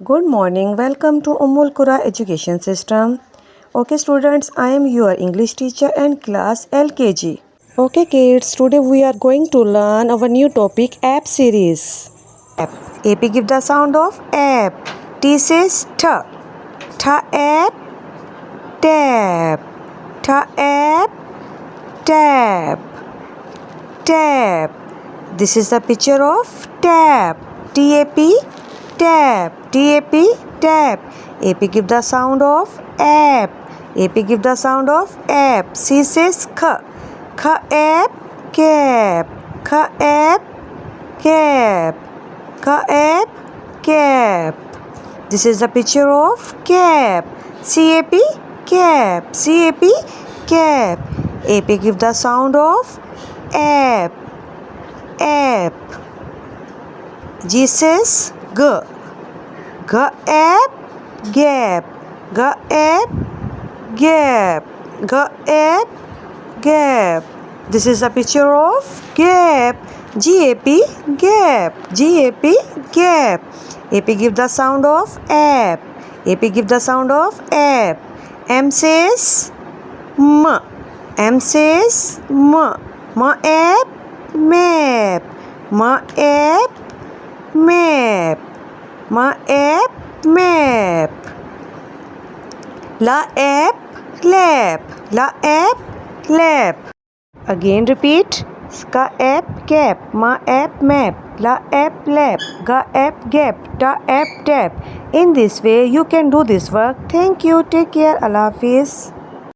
Good morning. Welcome to Ummul Qura Education System. Okay, students, I am your English teacher and class LKG. Okay, kids, today we are going to learn our new topic app series. App. AP give the sound of app. T says T. T app. Tap. T app. Tap. Tap. This is the picture of tap. TAP. Tap. TAP. Tap. AP give the sound of app. AP give the sound of app. C says K. K app. Cap. K app. Cap. K app. Cap. This is the picture of cap. CAP. Cap. CAP. Cap. AP give the sound of app. App. G says G. G app. Gap. G app. Gap. G app. Gap. This is a picture of gap. GAP. Gap. GAP. Gap. AP give the sound of app. AP give the sound of app. M says M. M says M. M app. Map. M app. Map. M app. Map. La app. Lap. La app. Lap. Again repeat. Ska app. Cap. Ma app. Map. La app. Lap. Ga app. Gap. Ta app. Tap. In this way you can do this work. Thank you. Take care. Allah Hafiz.